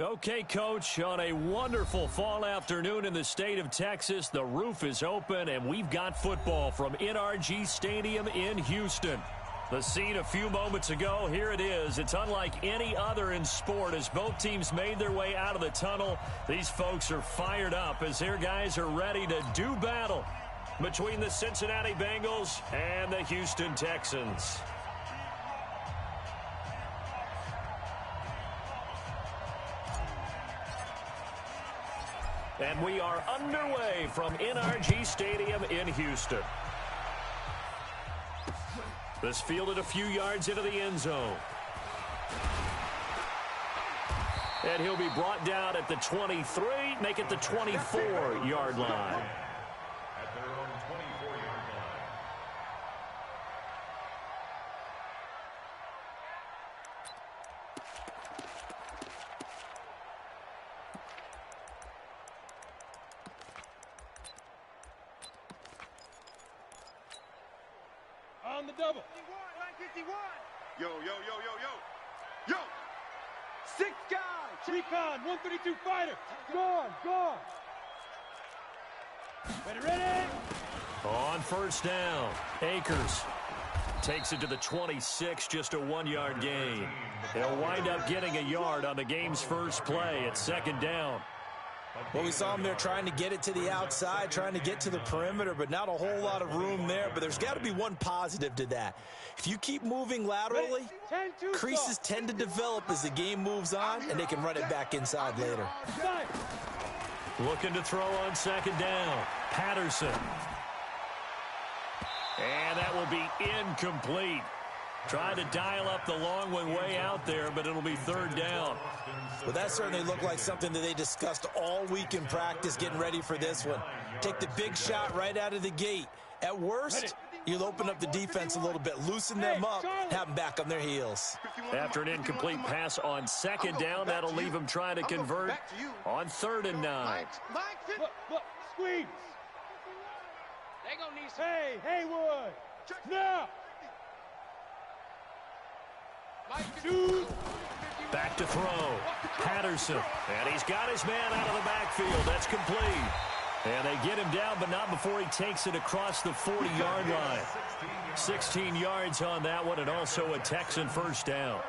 Okay, Coach, on a wonderful fall afternoon in the state of Texas, the roof is open, and we've got football from NRG Stadium in Houston. The scene a few moments ago, here it is. It's unlike any other in sport as both teams made their way out of the tunnel. These folks are fired up as their guys are ready to do battle between the Cincinnati Bengals and the Houston Texans. And we are underway from NRG Stadium in Houston. This fielded a few yards into the end zone. And he'll be brought down at the 23, make it the 24-yard line. At their own 24-yard line. On the double. 51. Yo, yo, yo, yo, yo. Yo. 6 guys. Recon, 132 fighter. Gone. Ready. On first down, Akers takes it to the 26, just a 1-yard gain. They'll wind up getting a yard on the game's first play at second down. Well, we saw him there trying to get it to the outside, trying to get to the perimeter, but not a whole lot of room there. But there's got to be one positive to that. If you keep moving laterally, creases tend to develop as the game moves on, and they can run it back inside later. Looking to throw on second down, Patterson. And that will be incomplete. Trying to dial up the long one way out there, but it'll be third down. Well, that certainly looked like something that they discussed all week in practice getting ready for this one. Take the big shot right out of the gate. At worst, you'll open up the defense a little bit, loosen them up, have them back on their heels. After an incomplete pass on second down, that'll leave them trying to convert on 3rd and 9. Look, squeeze. They gonna need some. Hey, Haywood. Now. Back to throw. Patterson. And he's got his man out of the backfield. That's complete. And they get him down, but not before he takes it across the 40-yard line. 16 yards on that one, and also a Texan first down.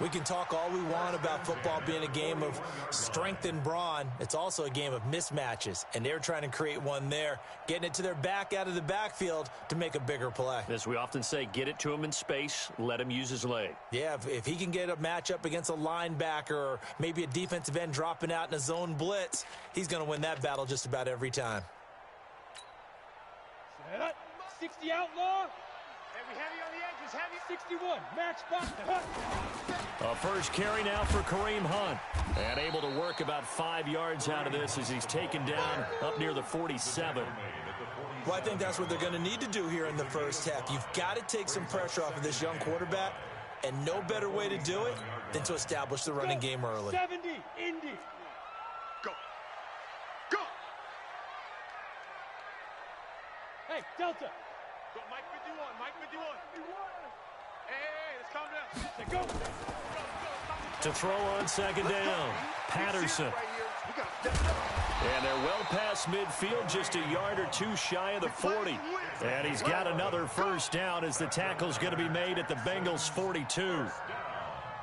We can talk all we want about football being a game of strength and brawn. It's also a game of mismatches, and they're trying to create one there, getting it to their back out of the backfield to make a bigger play. As we often say, get it to him in space, let him use his leg. Yeah, if he can get a matchup against a linebacker or maybe a defensive end dropping out in a zone blitz, he's going to win that battle just about every time. 60 outlaw. Heavy on the edges, heavy. 61, match spot. A first carry now for Kareem Hunt. And able to work about 5 yards out of this as he's taken down up near the 47. Well, I think that's what they're going to need to do here in the first half. You've got to take some pressure off of this young quarterback, and no better way to do it than to establish the running game early. 70, Indy. Go. Hey, Delta. Go, Mike 51. Hey, let's calm down. Go. To throw on second down, Patterson. And they're well past midfield, just a yard or two shy of the 40. And he's got another first down as the tackle's going to be made at the Bengals' 42.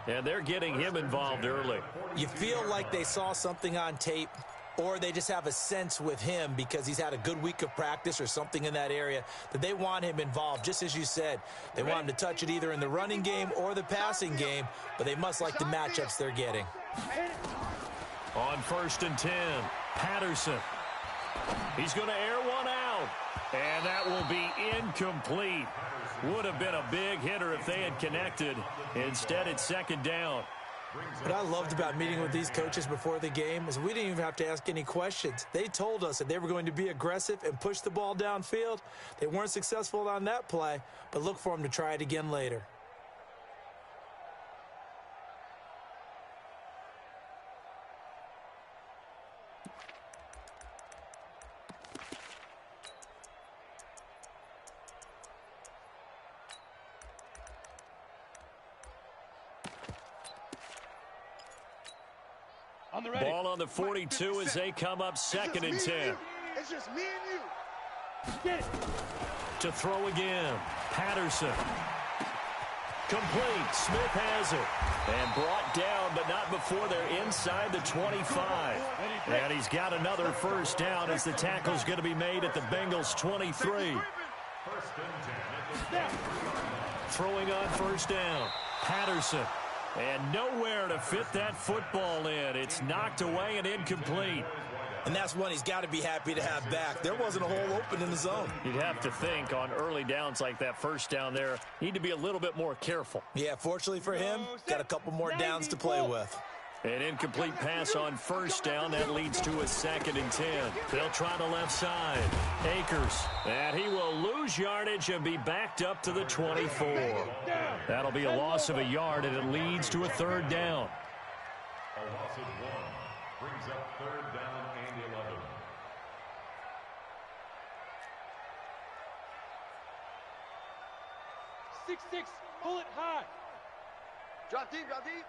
And they're getting him involved early. You feel like they saw something on tape, or they just have a sense with him because he's had a good week of practice or something in that area that they want him involved. Just as you said, they want him to touch it either in the running game or the passing game, but they must like the matchups they're getting. On 1st and 10, Patterson. He's going to air one out, and that will be incomplete. Would have been a big hitter if they had connected. Instead, it's second down. What I loved about meeting with these coaches before the game is we didn't even have to ask any questions. They told us that they were going to be aggressive and push the ball downfield. They weren't successful on that play, but look for them to try it again later. On the ready. Ball on the 42 as they come up second and 10. It's just me and you. Get it. To throw again. Patterson. Complete. Smith has it. And brought down, but not before they're inside the 25. And he's got another first down as the tackle's going to be made at the Bengals 23. Throwing on first down. Patterson. And nowhere to fit that football in. It's knocked away and incomplete. And that's one he's got to be happy to have back. There wasn't a hole open in the zone. You'd have to think on early downs like that first down there, need to be a little bit more careful. Yeah, fortunately for him, got a couple more downs to play with. An incomplete pass on first down. That leads to a second and 10. They'll try the left side. Akers. And he will lose yardage and be backed up to the 24. That'll be a loss of a yard, and it leads to a third down. A loss of 1 brings up third down and 11. Six, pull it high. Drop deep, drop deep.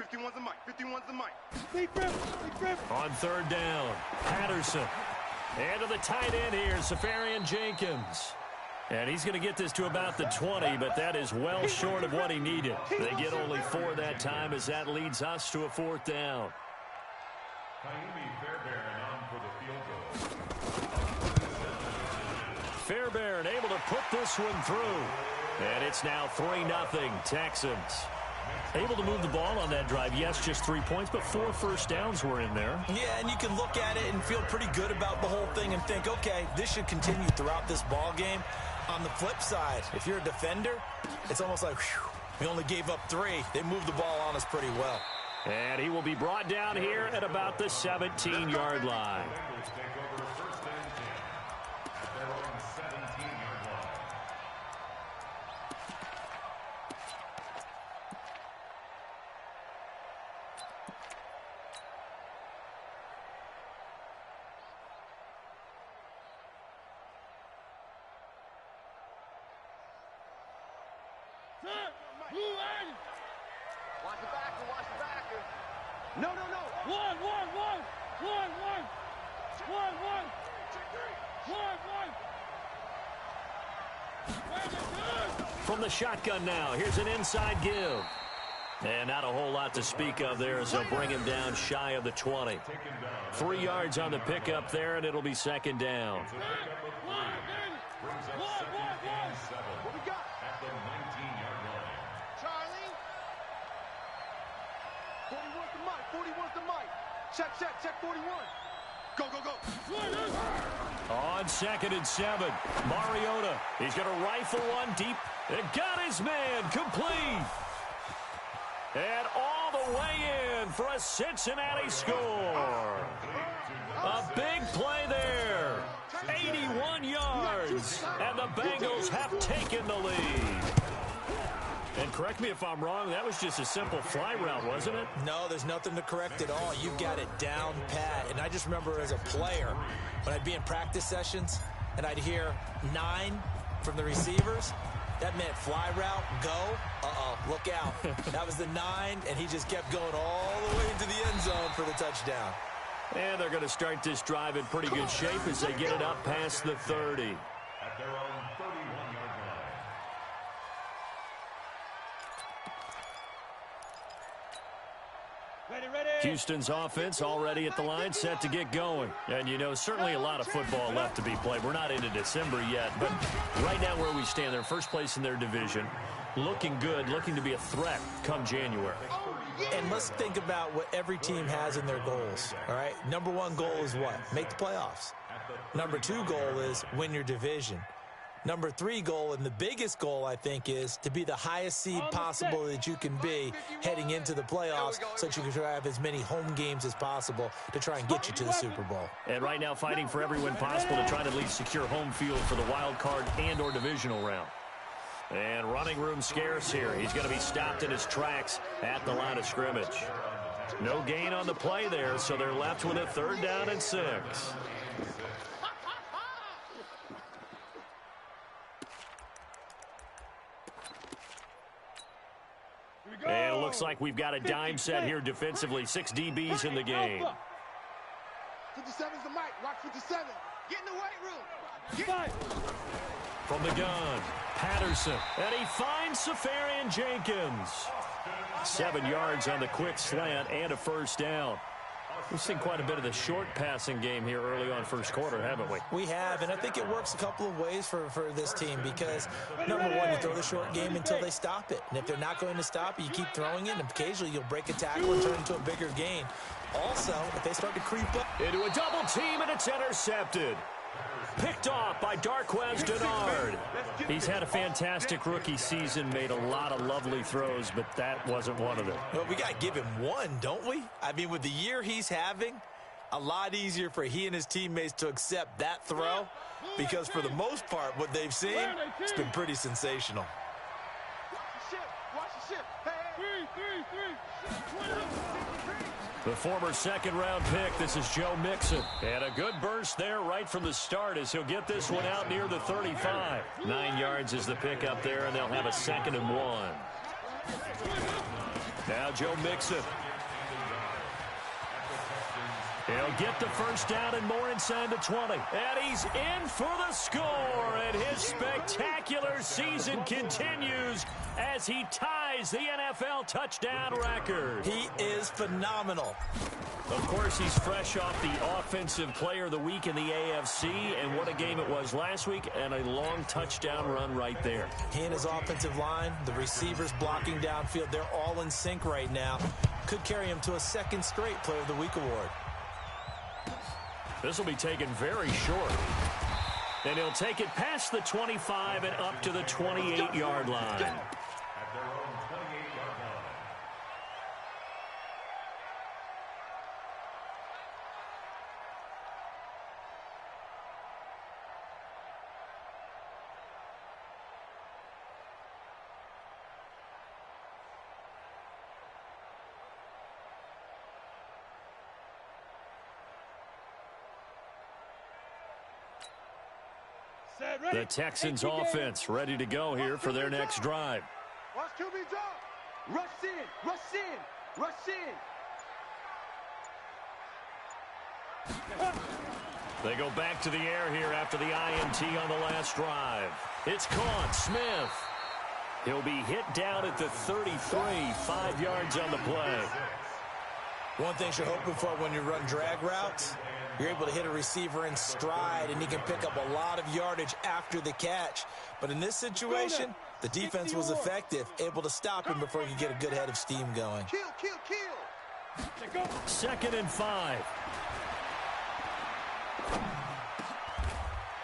51's the mic, 51's the mic. Big rip. On third down, Patterson. And to the tight end here, Safarian Jenkins. And he's going to get this to about the 20, but that is well short of what he needed. They get only 4 that time as that leads us to a fourth down. Fairbairn on for the field goal. Fairbairn able to put this one through. And it's now 3-0 Texans. Able to move the ball on that drive. Yes, just 3 points, but 4 first downs were in there. Yeah, and you can look at it and feel pretty good about the whole thing and think, okay, this should continue throughout this ball game. On the flip side, if you're a defender, it's almost like, whew, we only gave up 3. They moved the ball on us pretty well. And he will be brought down here at about the 17-yard line. Watch the backer, watch the backer. No. One. From the shotgun now, here's an inside give. And not a whole lot to speak of there as they'll bring him down shy of the 20. 3 yards on the pickup there, and it'll be second down. What we got? At the 19-yard line. Charlie. 41's the mic. Check 41. Go. On second and 7, Mariota. He's going to rifle one deep and got his man complete. And all the way in for a Cincinnati score. A big play there. 81 yards. And the Bengals have taken the lead. And correct me if I'm wrong, that was just a simple fly route, wasn't it? No, there's nothing to correct at all. You've got it down pat. And I just remember as a player, when I'd be in practice sessions and I'd hear 9 from the receivers, that meant fly route, go, look out. That was the 9, and he just kept going all the way into the end zone for the touchdown. And they're going to start this drive in pretty good shape as they get it up past the 30. At their own 31-yard line. Ready. Houston's offense already at the line, set to get going. And, you know, certainly a lot of football left to be played. We're not into December yet, but right now where we stand, they're first place in their division. Looking good, looking to be a threat come January. And let's think about what every team has in their goals, all right? Number 1 goal is what? Make the playoffs. Number 2 goal is win your division. Number 3 goal, and the biggest goal, I think, is to be the highest seed possible that you can be heading into the playoffs so that you can have as many home games as possible to try and get you to the Super Bowl. And right now fighting for every win possible to try to at least secure home field for the wild card and or divisional round. And running room scarce here. He's going to be stopped in his tracks at the line of scrimmage. No gain on the play there, so they're left with a 3rd down and 6. And Looks like we've got a dime set here defensively. 6 DBs in the game. 57's the mic. Watch 57. Get in the weight room. Five. From the gun, Patterson. And he finds Safarian Jenkins. 7 yards on the quick slant and a first down. We've seen quite a bit of the short passing game here early on first quarter, haven't we? We have, and I think it works a couple of ways for this team because, number one, you throw the short game until they stop it. And if they're not going to stop it, you keep throwing it, and occasionally you'll break a tackle and turn it into a bigger gain. Also, if they start to creep up into a double team, and it's intercepted. Picked off by Darquez Denard. He's had a fantastic rookie season, made a lot of lovely throws, but that wasn't one of them. Well, we got to give him one, don't we? I mean, with the year he's having, a lot easier for he and his teammates to accept that throw because for the most part, what they've seen, it's been pretty sensational. Watch the ship. Hey. The former second-round pick, this is Joe Mixon. And a good burst there right from the start as he'll get this one out near the 35. 9 yards is the pick up there, and they'll have a 2nd and 1. Now Joe Mixon. He'll get the first down and more inside the 20. And he's in for the score. And his spectacular season continues as he ties the NFL touchdown record. He is phenomenal. Of course, he's fresh off the Offensive Player of the Week in the AFC. And what a game it was last week, and a long touchdown run right there. He and his offensive line, the receivers blocking downfield, they're all in sync right now. Could carry him to a 2nd straight Player of the Week award. This will be taken very short. And he'll take it past the 25 and up to the 28-yard line. At their own 28-yard line. The Texans offense ready to go here for their next drive. Watch QB drop. Rush in. Rush in. Rush in. They go back to the air here after the INT on the last drive. It's caught. Smith. He'll be hit down at the 33, 5 yards on the play. One thing you're hoping for when you run drag routes, you're able to hit a receiver in stride, and he can pick up a lot of yardage after the catch. But in this situation, the defense was effective, able to stop him before he could get a good head of steam going. Kill. 2nd and 5.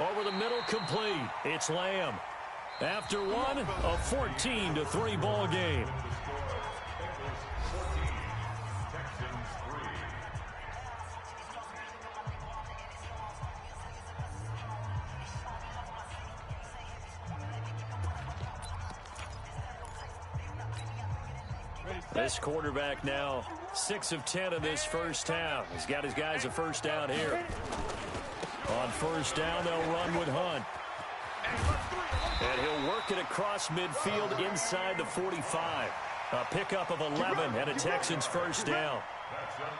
Over the middle, complete. It's Lamb. After one, a 14-3 ball game. This quarterback now 6 of 10 in this first half. He's got his guys a first down here. On first down, they'll run with Hunt. And he'll work it across midfield inside the 45. A pickup of 11 and a Texans first down.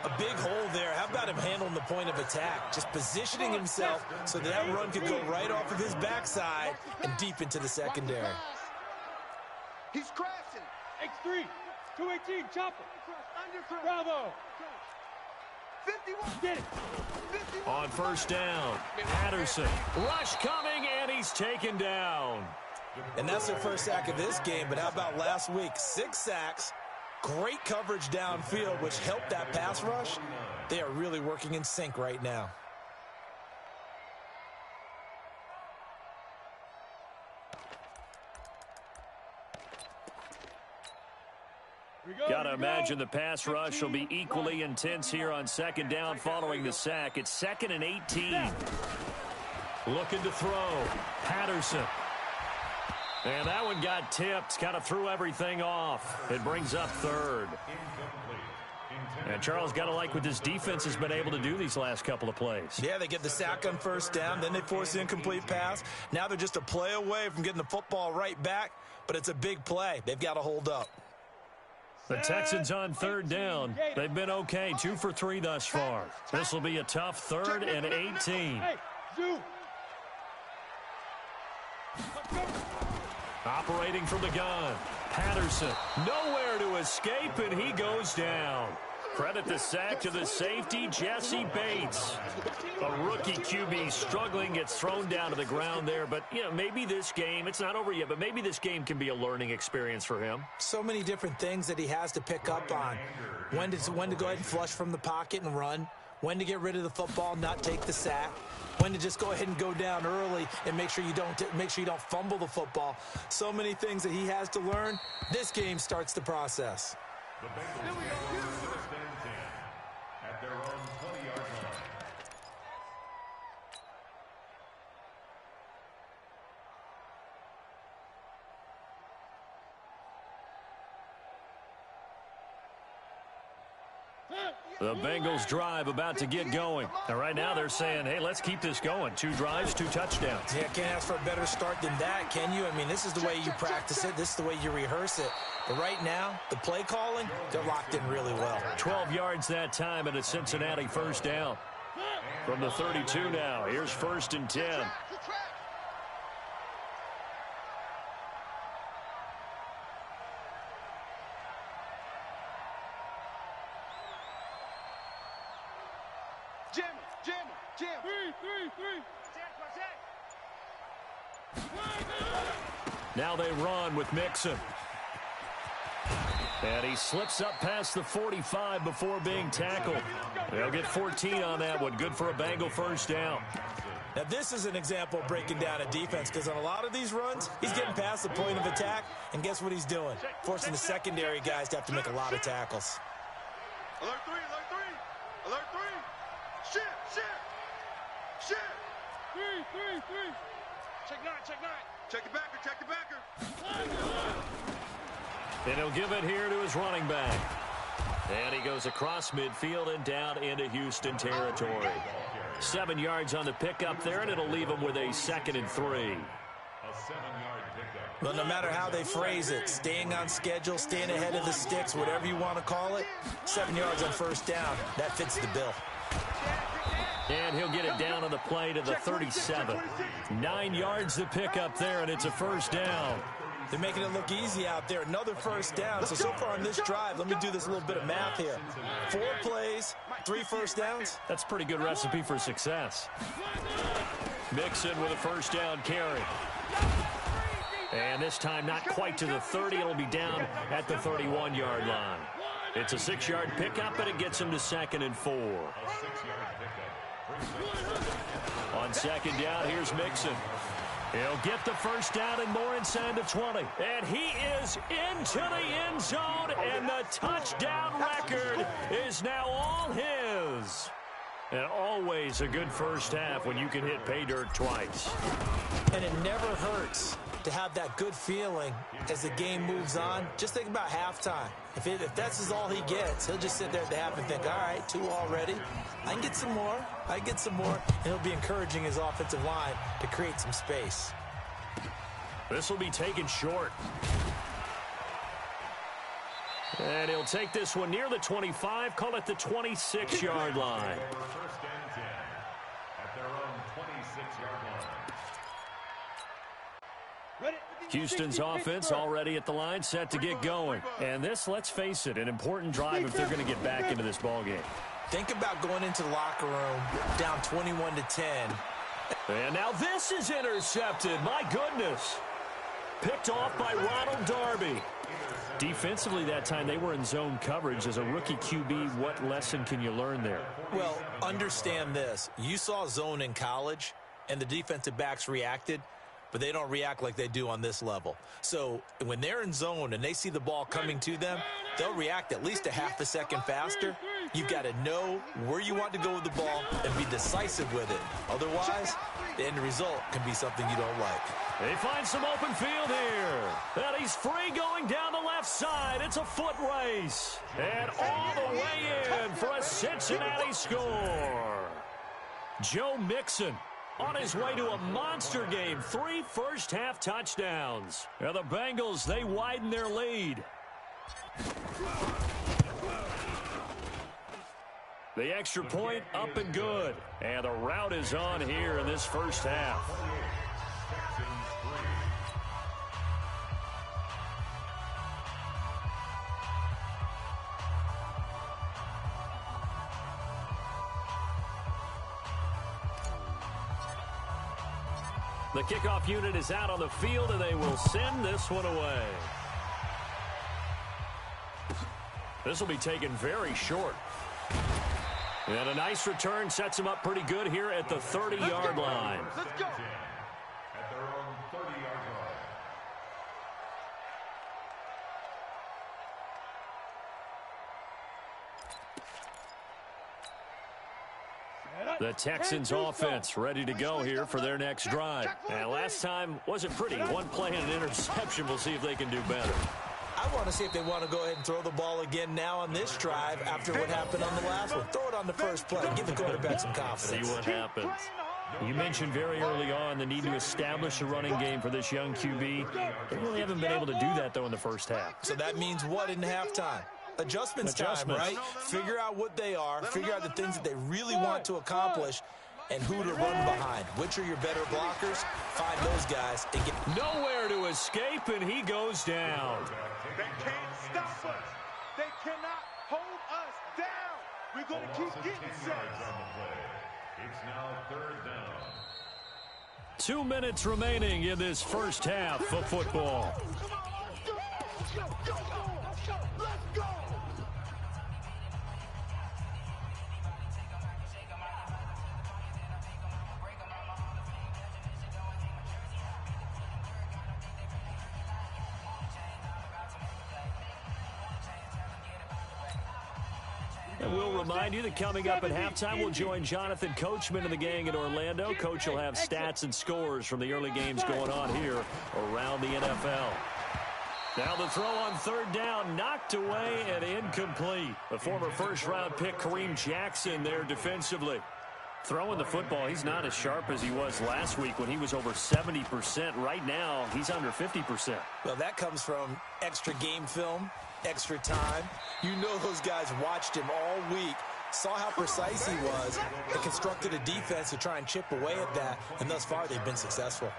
A big hole there. How about him handling the point of attack? Just positioning himself so that run could go right off of his backside and deep into the secondary. He's crashing. X3. 218, chopper. Bravo. 51. Get it. 51. On first down, Patterson. Rush coming, and he's taken down. And that's their first sack of this game, but how about last week? 6 sacks, great coverage downfield, which helped that pass rush. They are really working in sync right now. Gotta imagine the pass rush will be equally intense here on second down following the sack. It's 2nd and 18. Looking to throw. Patterson. And that one got tipped. Kind of threw everything off. It brings up 3rd. And Charles, got to like what this defense has been able to do these last couple of plays. Yeah, they get the sack on first down. Then they force the incomplete pass. Now they're just a play away from getting the football right back. But it's a big play. They've got to hold up. The Texans on third down. They've been okay, 2 for 3 thus far. This will be a tough 3rd and 18. Operating from the gun. Patterson, nowhere to escape, and he goes down. Credit the sack to the safety, Jesse Bates. A rookie QB struggling, gets thrown down to the ground there. But, you know, maybe this game, it's not over yet, but maybe this game can be a learning experience for him. So many different things that he has to pick up on. When to go ahead and flush from the pocket and run. When to get rid of the football, not take the sack. When to just go ahead and go down early and make sure you don't fumble the football. So many things that he has to learn. This game starts the process. The Bengals first and 10 at their own 20-yard line. The Bengals drive about to get going. And right now they're saying, hey, let's keep this going. 2 drives, 2 touchdowns. Yeah, can't ask for a better start than that, can you? I mean, this is the way you practice it. This is the way you rehearse it. But right now, the play calling, they're locked in really well. 12 yards that time and a Cincinnati first down. From the 32 now, here's 1st and 10. Now they run with Mixon. And he slips up past the 45 before being tackled. They'll get 14 on that one. Good for a Bengal first down. Now, this is an example of breaking down a defense, because on a lot of these runs, he's getting past the point of attack, and guess what he's doing? Forcing the secondary guys to have to make a lot of tackles. Alert 3, alert 3, alert 3. Shit. 3. Check 9. Check the backer. And he'll give it here to his running back. And he goes across midfield and down into Houston territory. 7 yards on the pickup there, and it'll leave him with a 2nd and 3. A 7-yard pickup. Well, no matter how they phrase it, staying on schedule, staying ahead of the sticks, whatever you want to call it, 7 yards on first down, that fits the bill. And he'll get it down on the play to the 37. 9 yards to pick up there, and it's a first down. They're making it look easy out there. Another first down. So far on this drive, let me do this little bit of math here. 4 plays, 3 first downs. That's a pretty good recipe for success. Mixon with a first down carry. And this time not quite to the 30. It'll be down at the 31-yard line. It's a 6-yard pickup, and it gets him to 2nd and 4. A 6-yard pickup. On 2nd down, here's Mixon. He'll get the first down and more inside the 20. And he is into the end zone, and the touchdown record is now all his. And always a good first half when you can hit pay dirt twice. And it never hurts to have that good feeling as the game moves on. Just think about halftime. If that's all he gets, he'll just sit there at the half and think, all right, 2 already. I can get some more. And he'll be encouraging his offensive line to create some space. This will be taken short. And he'll take this one near the 25, call it the 26-yard line. First and 10 at their own 26-yard line. Houston's offense already at the line, set to get going. And this, let's face it, an important drive if they're going to get back into this ballgame. Think about going into the locker room down 21-10. And now this is intercepted. My goodness. Picked off by Ronald Darby. Defensively that time, they were in zone coverage. As a rookie QB, what lesson can you learn there? Well, understand this. You saw zone in college, and the defensive backs reacted, but they don't react like they do on this level. So when they're in zone and they see the ball coming to them, they'll react at least a half a second faster. You've got to know where you want to go with the ball and be decisive with it. Otherwise, the end result can be something you don't like. They find some open field here. And he's free going down the left side. It's a foot race. And all the way in for a Cincinnati score. Joe Mixon on his way to a monster game. 3 first-half touchdowns. And the Bengals, they widen their lead. The extra point up and good. And the rout is on here in this first half. The kickoff unit is out on the field, and they will send this one away. This will be taken very short. And a nice return sets him up pretty good here at the 30-yard line. Let's go. At their own 30-yard line. The Texans offense ready to go here for their next drive. And last time wasn't pretty. One play and an interception. We'll see if they can do better. I want to see if they want to go ahead and throw the ball again now on this drive after what happened on the last one. Throw it on the first play. Give the quarterback some confidence. See what happens. You mentioned very early on the need to establish a running game for this young QB. They really haven't been able to do that, though, in the first half. So that means what in halftime? Adjustments time, right? Figure out what they are. Figure out the things that they really want to accomplish and who to run behind. Which are your better blockers? Find those guys and get nowhere to escape, and he goes down. They can't stop us. They cannot hold us down. We're going to keep getting sacks. It's now third down. 2 minutes remaining in this first half of football. Come on, let's go. Let's go. Let's go. And we'll remind you that coming up at halftime, we'll join Jonathan Coachman and the gang in Orlando. Coach will have stats and scores from the early games going on here around the NFL. Now the throw on third down, knocked away and incomplete. The former first-round pick Kareem Jackson there defensively. Throwing the football, he's not as sharp as he was last week when he was over 70%. Right now, he's under 50%. Well, that comes from extra game film, extra time. You know those guys watched him all week, saw how precise he was, and constructed a defense to try and chip away at that, and thus far they've been successful.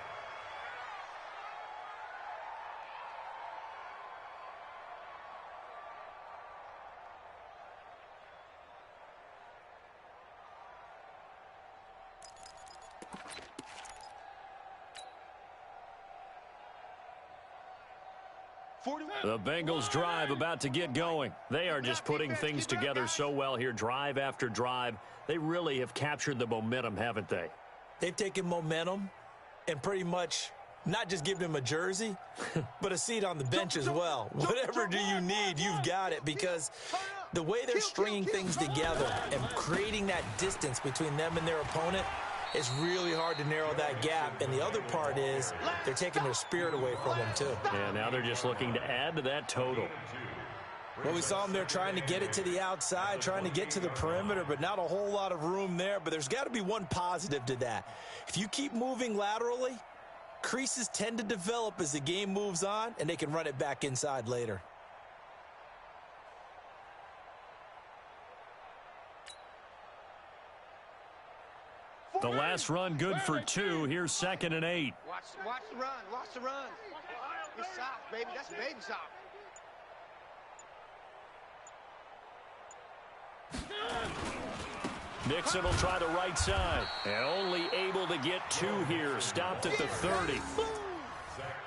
The Bengals drive about to get going. They are just putting things together so well here, drive after drive. They really have captured the momentum, haven't they? They've taken momentum and pretty much not just given him a jersey, but a seat on the bench as well. Whatever do you need, you've got it, because the way they're stringing things together and creating that distance between them and their opponent, it's really hard to narrow that gap. And the other part is they're taking their spirit away from them, too. Yeah, now they're just looking to add to that total. Well, we saw them there trying to get it to the outside, trying to get to the perimeter, but not a whole lot of room there. But there's got to be one positive to that. If you keep moving laterally, creases tend to develop as the game moves on, and they can run it back inside later. The last run good for 2. Here's 2nd and 8. Watch the run. Watch the run. It's soft, baby. That's baby soft. Nixon will try the right side. And only able to get 2 here. Stopped at the 30.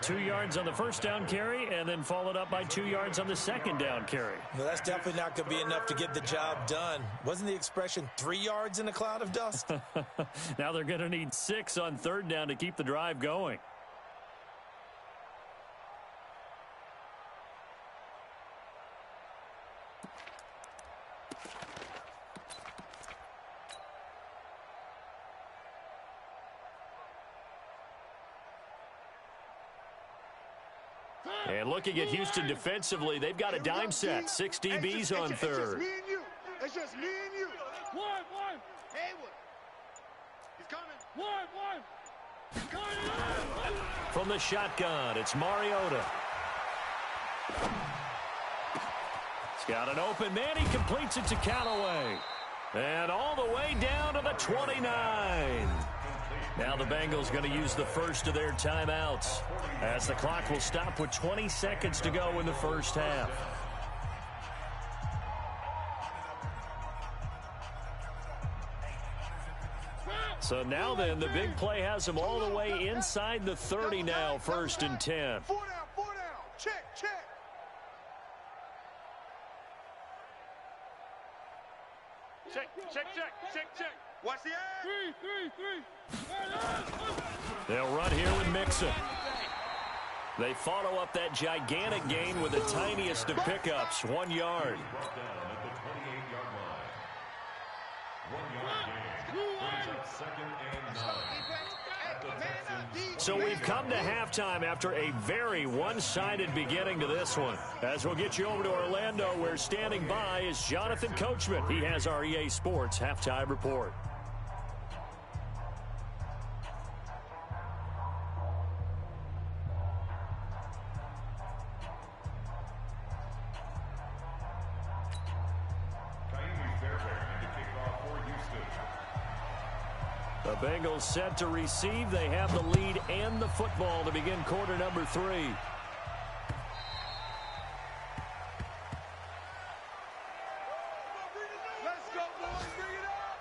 2 yards on the first down carry, and then followed up by 2 yards on the second down carry. Well, that's definitely not going to be enough to get the job done. Wasn't the expression 3 yards in a cloud of dust? Now they're going to need 6 on third down to keep the drive going. And looking at Houston defensively, they've got a dime set. 6 DBs on third. It's just me and you. One. Haywood. He's coming. One. He's coming. From the shotgun, it's Mariota. Got an open man. He completes it to Callaway. And all the way down to the 29. Now the Bengals going to use the first of their timeouts as the clock will stop with 20 seconds to go in the first half. So now then, the big play has them all the way inside the 30 now, 1st and 10. 4 down, 4 down. Check, check. Check, check, check, check, check. Watch the eye. 3. They'll run here with Mixon. They follow up that gigantic gain with the tiniest of pickups, 1 yard. Brought down at the 28-yard line. 1 yard gain. Brings up 2nd and 9. At the Texans. So we've come to halftime after a very one-sided beginning to this one. As we'll get you over to Orlando, where standing by is Jonathan Coachman. He has our EA Sports halftime report. The Bengals set to receive. They have the lead and the football to begin quarter number 3. Let's go, boys. Bring it up.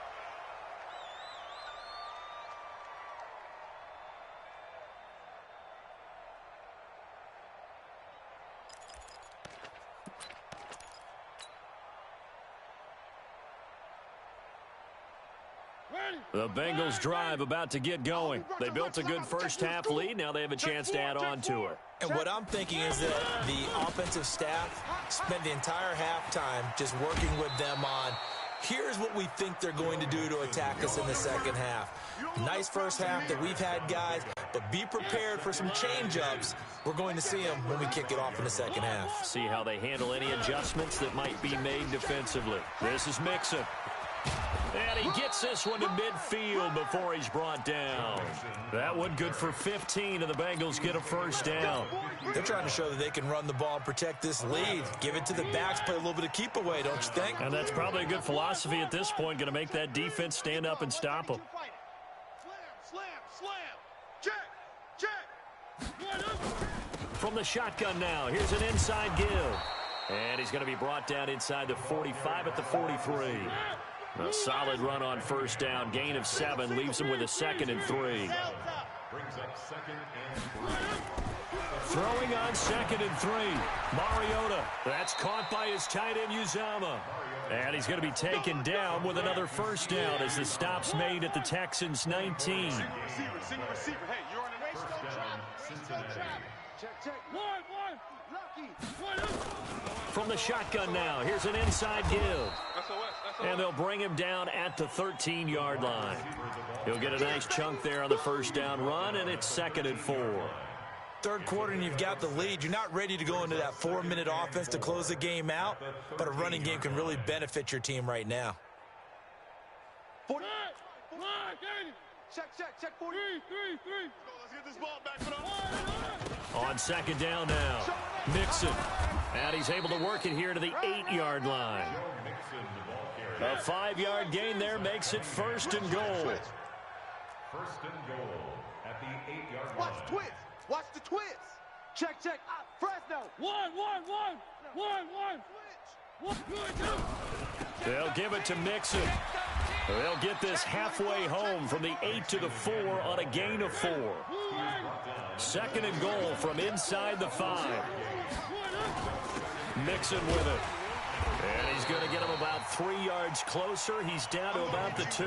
The Bengals drive about to get going. They built a good first half lead. Now they have a chance to add on to it. And what I'm thinking is that the offensive staff spent the entire halftime just working with them on, here's what we think they're going to do to attack us in the second half. Nice first half that we've had, guys, but be prepared for some change-ups. We're going to see them when we kick it off in the second half. See how they handle any adjustments that might be made defensively. This is Mixon. And he gets this one to midfield before he's brought down. That one good for 15, and the Bengals get a first down. They're trying to show that they can run the ball and protect this lead. Give it to the backs, play a little bit of keep away, don't you think? And that's probably a good philosophy at this point, going to make that defense stand up and stop them. Slam, slam, slam. Check, check. From the shotgun now, here's an inside give. And he's going to be brought down inside the 45 at the 43. A solid run on first down. Gain of 7 leaves him with a 2nd and 3. Brings up 2nd and 3. Throwing on 2nd and 3. Mariota. That's caught by his tight end, Uzama. And he's going to be taken down with another first down as the stop's made at the Texans' 19. Receiver, single receiver. Hey, you're on the race. First down, Cincinnati. Check, check. One. Lucky. From the shotgun now, here's an inside give. And they'll bring him down at the 13-yard line. He'll get a nice chunk there on the first down run, and it's 2nd and 4. Third quarter and you've got the lead. You're not ready to go into that 4-minute offense to close the game out, but a running game can really benefit your team right now. 40. Check, 40. 3. Let's get this ball back for the On 2nd down now, Mixon. And he's able to work it here to the 8-yard line. A 5-yard gain there makes it 1st and goal. 1st and goal at the 8-yard line. Watch the twist. Watch the twist. Check. Fresno. One. They'll give it to Mixon. They'll get this halfway home from the 8 to the 4 on a gain of 4. 2nd and goal from inside the 5. Mixon with it. And he's going to get him about 3 yards closer. He's down to about the 2.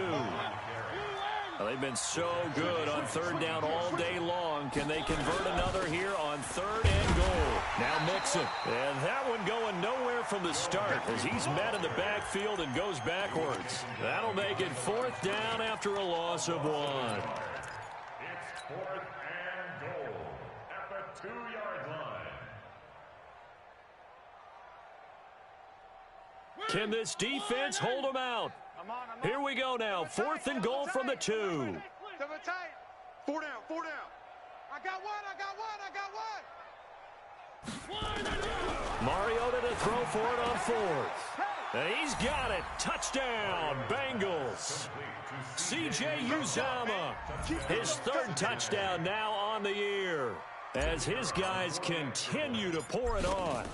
Well, they've been so good on 3rd down all day long. Can they convert another here on 3rd and goal? Now Mixon. And that one going nowhere from the start as he's met in the backfield and goes backwards. That'll make it 4th down after a loss of 1. It's 4th and goal at the 2-yard line. Can this defense hold them out? Here we go now. 4th and goal from the 2. 4 down. I got one. Mariota to throw for it on fourth. And he's got it. Touchdown, Bengals. C.J. Uzomah, his third touchdown now on the year, as his guys continue to pour it on.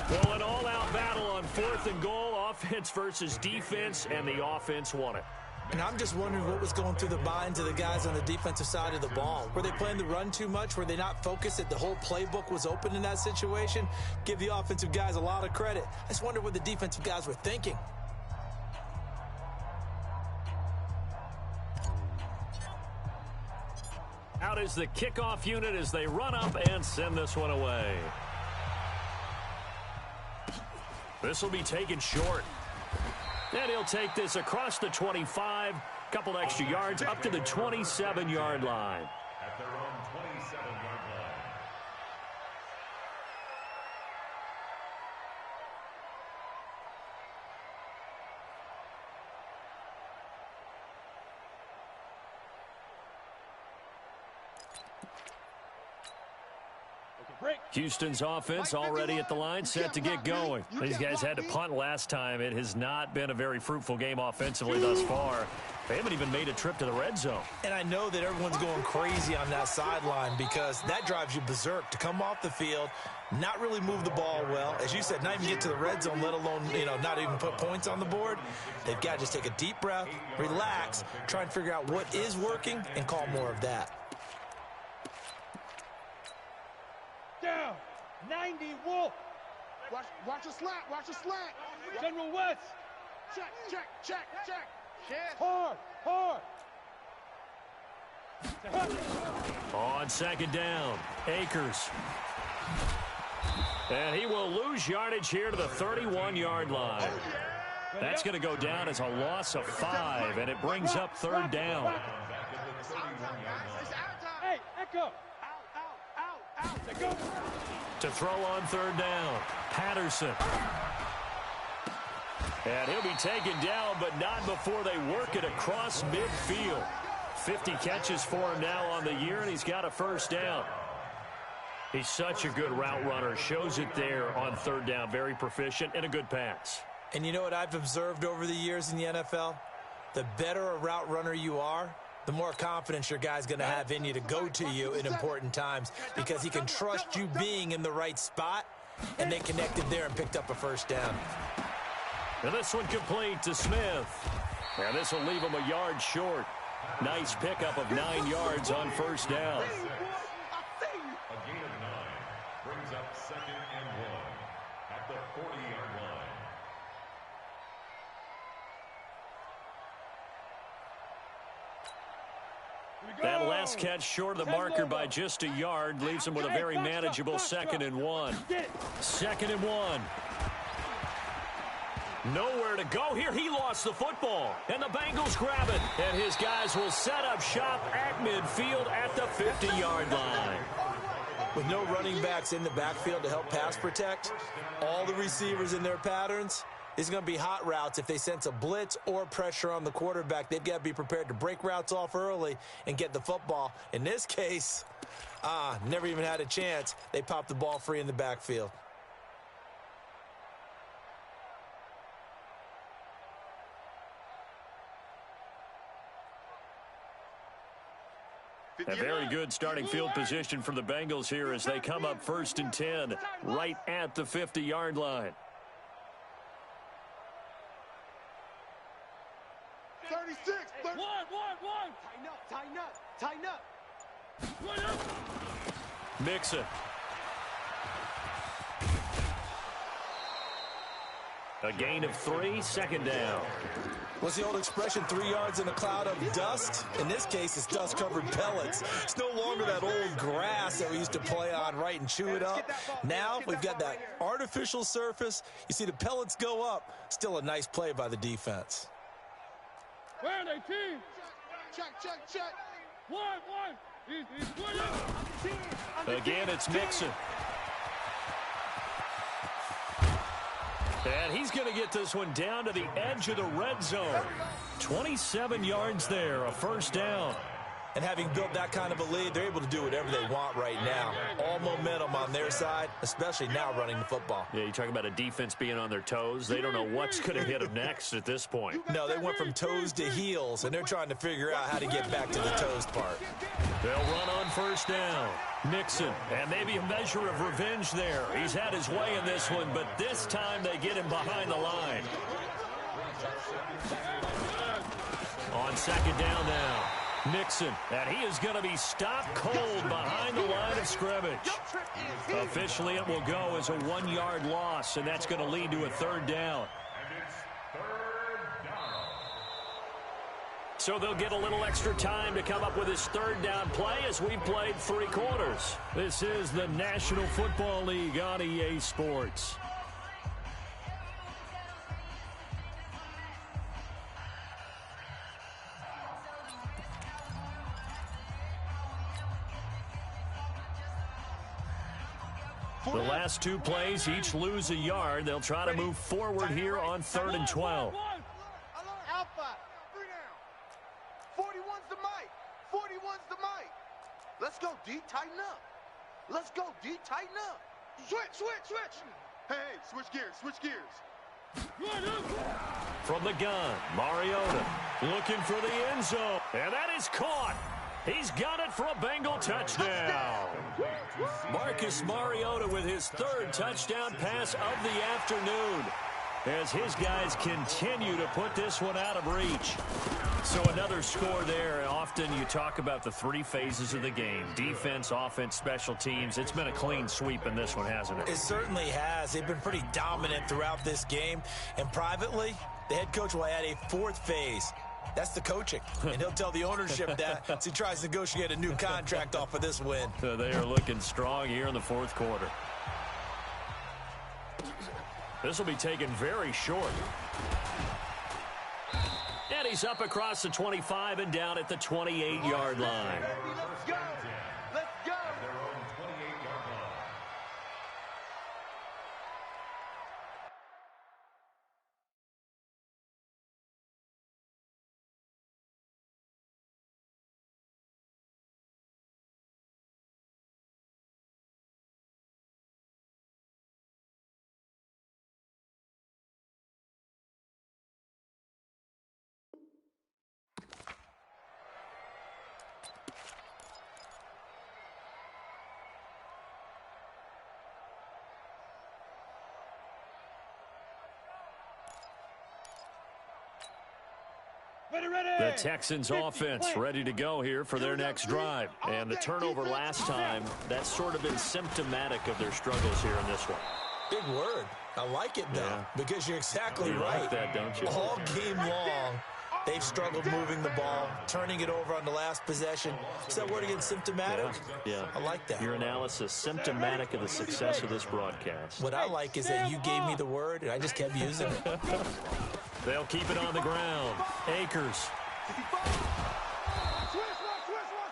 Well, an all-out battle on 4th and goal, offense versus defense, and the offense won it. And I'm just wondering what was going through the minds of the guys on the defensive side of the ball. Were they playing the run too much? Were they not focused that the whole playbook was open in that situation? Give the offensive guys a lot of credit. I just wonder what the defensive guys were thinking. Out is the kickoff unit as they run up and send this one away. This will be taken short. And he'll take this across the 25, couple extra yards up to the 27-yard line. At their own 27-yard line. Houston's offense already at the line, set to get going. These guys had to punt last time. It has not been a very fruitful game offensively thus far. They haven't even made a trip to the red zone. And I know that everyone's going crazy on that sideline because that drives you berserk to come off the field, not really move the ball well. As you said, not even get to the red zone, let alone, not even put points on the board. They've got to just take a deep breath, relax, try and figure out what is working and call more of that. Down. 90 Wolf. Watch a slant. Watch a slant. General West. Check. Hard. On second down, Akers. And he will lose yardage here to the 31-yard line. That's going to go down as a loss of 5, and it brings up third down. Hey, Echo. Out. To throw on third down, Patterson. And he'll be taken down, but not before they work it across midfield. 50 catches for him now on the year, and he's got a first down. He's such a good route runner. Shows it there on third down. Very proficient and a good pass. And you know what I've observed over the years in the NFL? The better a route runner you are, the more confidence your guy's going to have in you to go to you in important times because he can trust you being in the right spot, and they connected there and picked up a first down. And this one complete to Smith. And this will leave him a yard short. Nice pickup of 9 yards on first down. A gain of 9 brings up 2nd and 1 at the 40-yard line. That last catch short of the marker by just a yard leaves him with a very manageable 2nd and 1. 2nd and 1. Nowhere to go here. He lost the football, and the Bengals grab it. And his guys will set up shop at midfield at the 50-yard line. With no running backs in the backfield to help pass protect, all the receivers in their patterns, it's going to be hot routes. If they sense a blitz or pressure on the quarterback, they've got to be prepared to break routes off early and get the football. In this case, never even had a chance. They popped the ball free in the backfield. A very good starting field position for the Bengals here as they come up 1st and 10 right at the 50-yard line. 36. One. Tighten up. Mixon. A gain of 3, 2nd down. What's the old expression, 3 yards in a cloud of dust? In this case, it's dust-covered pellets. It's no longer that old grass that we used to play on, right, and chew it up. Now we've got that artificial surface. You see the pellets go up. Still a nice play by the defense. Where are they, team? Check. One. Again, it's Mixon. And he's going to get this one down to the edge of the red zone. 27 yards there, a first down. And having built that kind of a lead, they're able to do whatever they want right now. All momentum on their side, especially now running the football. Yeah, you talk about a defense being on their toes. They don't know what's going to hit them next at this point. No, they went from toes to heels, and they're trying to figure out how to get back to the toes part. They'll run on first down. Nixon, and maybe a measure of revenge there. He's had his way in this one, but this time they get him behind the line. On second down now. Nixon, and he is going to be stopped cold behind the line of scrimmage. Officially, it will go as a 1-yard loss, and that's going to lead to a third down. So they'll get a little extra time to come up with his third down play as we played 3 quarters. This is the National Football League on EA Sports. The last 2 plays each lose a yard. They'll try to move forward here on 3rd and 12. Alpha, 3 down. 41's the mic. 41's the mic. Let's go, D. Tighten up. Let's go, D. Tighten up. Switch. Hey, switch gears. From the gun, Mariota looking for the end zone. And that is caught. He's got it for a Bengal touchdown. Marcus Mariota with his 3rd touchdown pass of the afternoon as his guys continue to put this one out of reach. So another score there. Often you talk about the 3 phases of the game: defense, offense, special teams. It's been a clean sweep in this one, hasn't it? It certainly has. They've been pretty dominant throughout this game. And privately, the head coach will add a 4th phase. That's the coaching. And he'll tell the ownership that as he tries to negotiate a new contract off of this win. So they are looking strong here in the 4th quarter. This will be taken very short. And he's up across the 25 and down at the 28-yard line. Let's go. Let's go. Their own 28-yard line. The Texans offense ready to go here for their next drive. And the turnover last time, that's sort of been symptomatic of their struggles here in this one. Big word. I like it, though, because you're exactly right. Like that, don't you? All game long, they've struggled moving the ball, turning it over on the last possession. Is that word again, symptomatic? Yeah. I like that. Your analysis, symptomatic of the success of this broadcast. What I like is that you gave me the word, and I just kept using it. They'll keep it on the ground. Akers.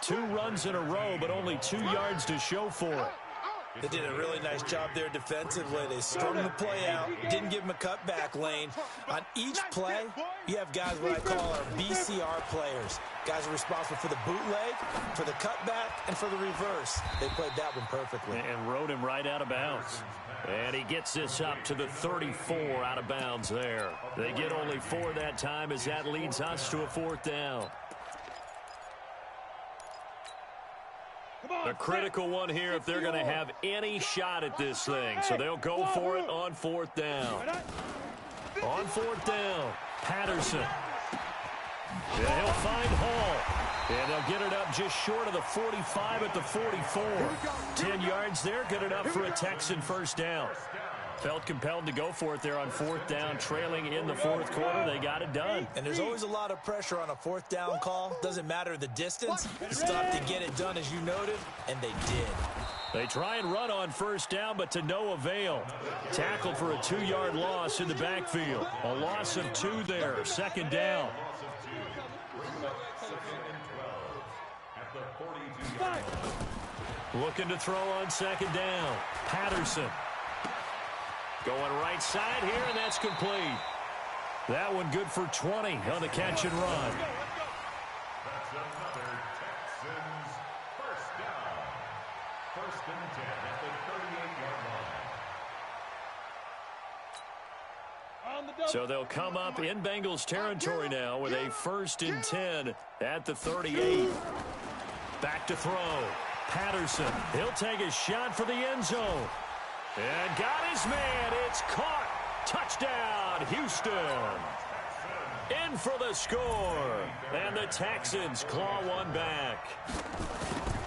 2 runs in a row, but only 2 yards to show for it. They did a really nice job there defensively. They strung the play out, didn't give him a cutback lane. On each play, you have guys what I call our BCR players. Guys are responsible for the bootleg, for the cutback, and for the reverse. They played that one perfectly. And rode him right out of bounds. And he gets this up to the 34 out of bounds there. They get only 4 that time as that leads us to a 4th down. A critical one here if they're going to have any shot at this thing. So they'll go for it on 4th down. On 4th down, Patterson. And he'll find Hall. And they'll get it up just short of the 45 at the 44. 10 yards there, good enough for a Texan first down. Felt compelled to go for it there on 4th down, trailing in the 4th quarter. They got it done. And there's always a lot of pressure on a 4th down call. Doesn't matter the distance. You stop to get it done, as you noted, and they did. They try and run on first down, but to no avail. Tackled for a 2-yard loss in the backfield. A loss of 2 there, 2nd down. Looking to throw on 2nd down. Patterson. Going right side here, and that's complete. That one good for 20 on the catch and run. That's another Texans first down. First and 10 at the 38-yard line. So they'll come up in Bengals territory now with a 1st and 10 at the 38. Back to throw. Patterson. He'll take a shot for the end zone. And got his man. It's caught. Touchdown, Houston. In for the score. And the Texans claw one back.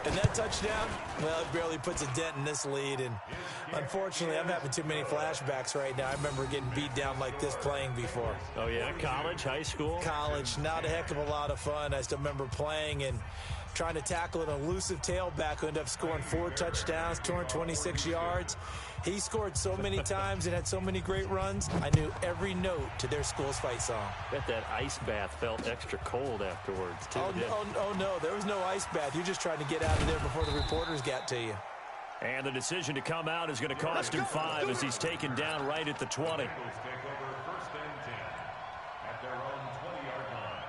And that touchdown, well, it barely puts a dent in this lead. And unfortunately, I'm having too many flashbacks right now. I remember getting beat down like this playing before. Oh, yeah? College, high school? College. Not a heck of a lot of fun. I still remember playing and trying to tackle an elusive tailback who ended up scoring 4 touchdowns, 226 yards. He scored so many times and had so many great runs. I knew every note to their school's fight song. Bet that ice bath felt extra cold afterwards, too. Oh, no, there was no ice bath. You're just trying to get out of there before the reporters got to you. And the decision to come out is going to cost him 5 as he's taken down right at the 20. Eagles take over first and 10 at their own 20-yard line.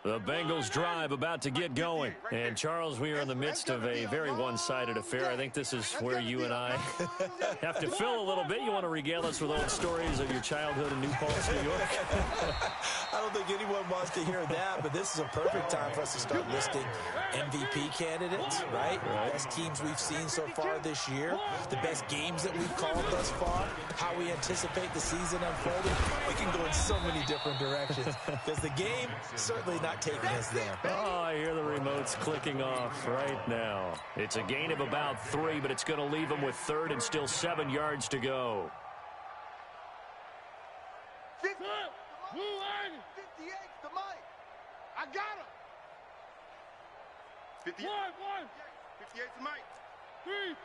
The Bengals drive about to get going. And, Charles, we are in the midst of a very one-sided affair. I think this is where you and I have to fill a little bit. You want to regale us with old stories of your childhood in New Paltz, New York? I don't think anyone wants to hear that, but this is a perfect time for us to start listing MVP candidates, right? Best teams we've seen so far this year, the best games that we've called thus far, how we anticipate the season unfolding. We can go in so many different directions because the game certainly not taking us there. Oh, I hear the remotes clicking off right now. It's a gain of about 3, but it's going to leave them with 3rd and still 7 yards to go. 58 to Mike. I got him. 58. 58 to Mike. 3.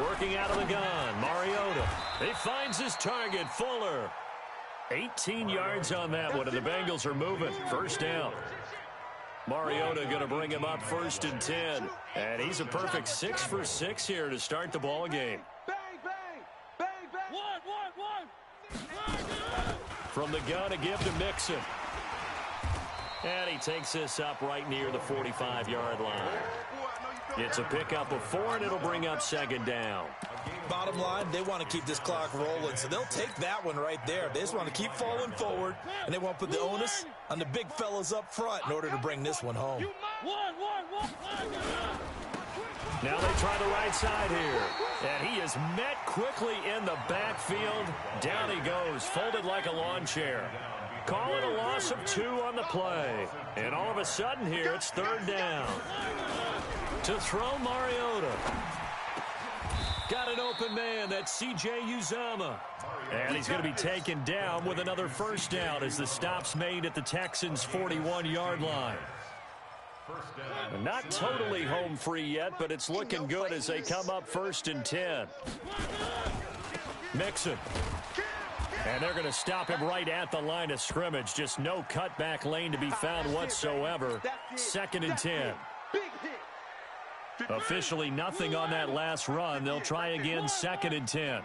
Working out of the gun, Mariota. He finds his target, Fuller. 18 yards on that one, and the Bengals are moving. First down. Mariota going to bring him up 1st and 10. And he's a perfect 6 for 6 here to start the ball game. Bang, bang. Bang, bang. One. From the gun, a give to Mixon. And he takes this up right near the 45-yard line. It's a pickup of 4, and it'll bring up 2nd down. Bottom line, they want to keep this clock rolling, so they'll take that one right there. They just want to keep falling forward, and they want to put the onus on the big fellas up front in order to bring this one home. Now they try the right side here, and he is met quickly in the backfield. Down he goes, folded like a lawn chair. Call it a loss of 2 on the play. And all of a sudden here, it's 3rd down. To throw, Mariota. Got an open man. That's C.J. Uzomah. And he's going to be taken down with another 1st down as the stop's made at the Texans' 41-yard line. Not totally home free yet, but it's looking good as they come up 1st and 10. Mixon. And they're going to stop him right at the line of scrimmage. Just no cutback lane to be found whatsoever. 2nd and 10. Officially nothing on that last run. They'll try again 2nd and 10.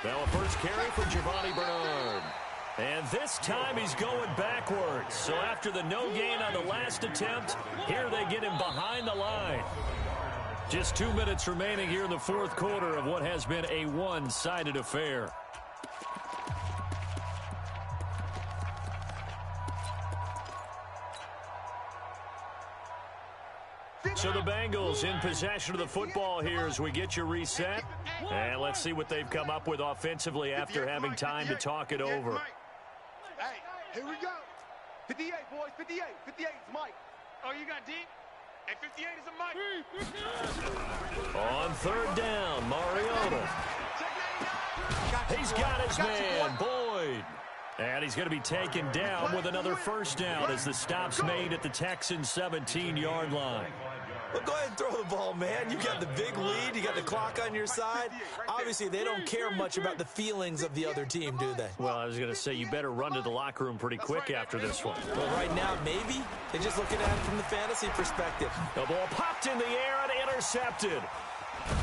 Now a first carry for Giovanni Bernard. And this time he's going backwards. So after the no gain on the last attempt, here they get him behind the line. Just 2 minutes remaining here in the 4th quarter of what has been a one-sided affair. So the Bengals in possession of the football here as we get you reset. And let's see what they've come up with offensively after having time to talk it over. Hey, here we go. 58, boys, 58. 58 is Mike. Oh, you got deep? And 58 is a Mike. On 3rd down, Mariota. He's got his man, Boyd. And he's going to be taken down with another 1st down as the stop's made at the Texans' 17-yard line. Well, go ahead and throw the ball, man. You got the big lead. You got the clock on your side. Obviously, they don't care much about the feelings of the other team, do they? Well, I was going to say, you better run to the locker room pretty quick after this one. Well, right now, maybe. They're just looking at it from the fantasy perspective. The ball popped in the air and intercepted.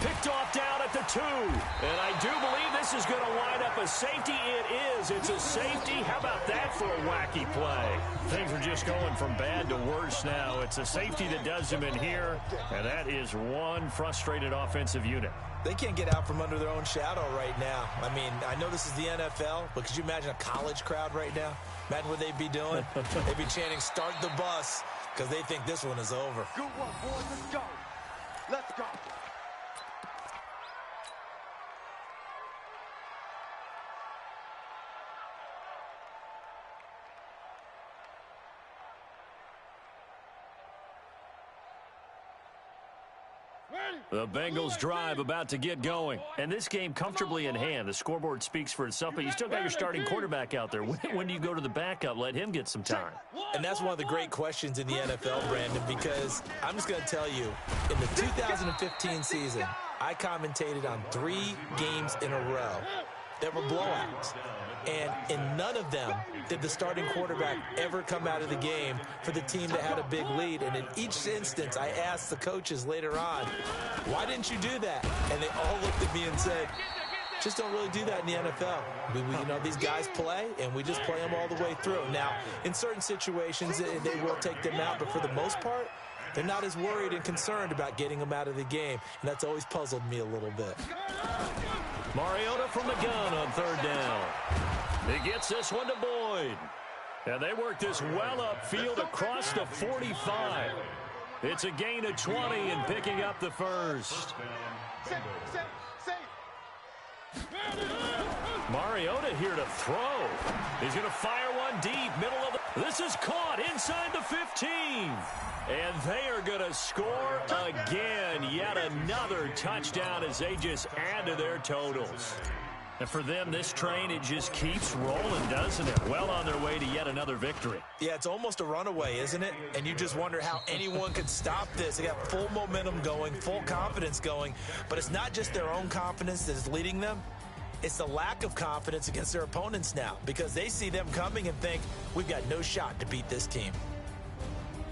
Picked off down at the 2. And I do believe this is going to wind up a safety. It is. It's a safety. How about that for a wacky play? Things are just going from bad to worse now. It's a safety that does him in here, and that is one frustrated offensive unit. They can't get out from under their own shadow right now. I mean, I know this is the NFL, but could you imagine a college crowd right now? Imagine what they'd be doing. They'd be chanting, "Start the bus," because they think this one is over. Good one, boys. Let's go. Let's go. The Bengals drive about to get going. And this game comfortably in hand. The scoreboard speaks for itself, but you still got your starting quarterback out there. When do you go to the backup? Let him get some time. And that's one of the great questions in the NFL, Brandon, because I'm just going to tell you, in the 2015 season, I commentated on 3 games in a row that were blowouts. And in none of them did the starting quarterback ever come out of the game for the team that had a big lead. And in each instance, I asked the coaches later on, why didn't you do that? And they all looked at me and said, just don't really do that in the NFL. You know, these guys play, and we just play them all the way through. Now, in certain situations, they will take them out, but for the most part, they're not as worried and concerned about getting them out of the game. And that's always puzzled me a little bit. Mariota from the gun on 3rd down. He gets this one to Boyd. And they work this well upfield across the 45. It's a gain of 20 and picking up the first. Mariota here to throw. He's going to fire one deep, middle of the... This is caught inside the 15. And they are going to score again. Yet another touchdown as they just add to their totals. And for them, this train, it just keeps rolling, doesn't it? Well on their way to yet another victory. Yeah, it's almost a runaway, isn't it? And you just wonder how anyone could stop this. They got full momentum going, full confidence going. But it's not just their own confidence that is leading them. It's the lack of confidence against their opponents now, because they see them coming and think, we've got no shot to beat this team.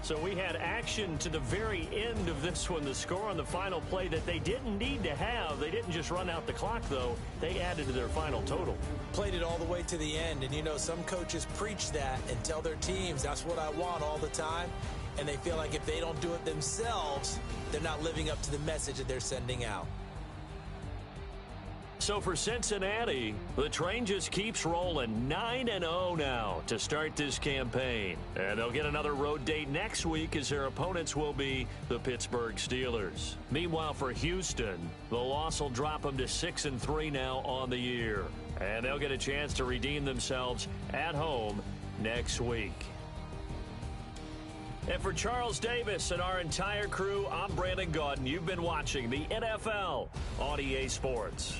So we had action to the very end of this one, the score on the final play that they didn't need to have. They didn't just run out the clock, though. They added to their final total. Played it all the way to the end, and you know, some coaches preach that and tell their teams, that's what I want all the time, and they feel like if they don't do it themselves, they're not living up to the message that they're sending out. So for Cincinnati, the train just keeps rolling. 9-0 now to start this campaign. And they'll get another road date next week as their opponents will be the Pittsburgh Steelers. Meanwhile, for Houston, the loss will drop them to 6-3 now on the year. And they'll get a chance to redeem themselves at home next week. And for Charles Davis and our entire crew, I'm Brandon Gaudin. You've been watching the NFL on EA Sports.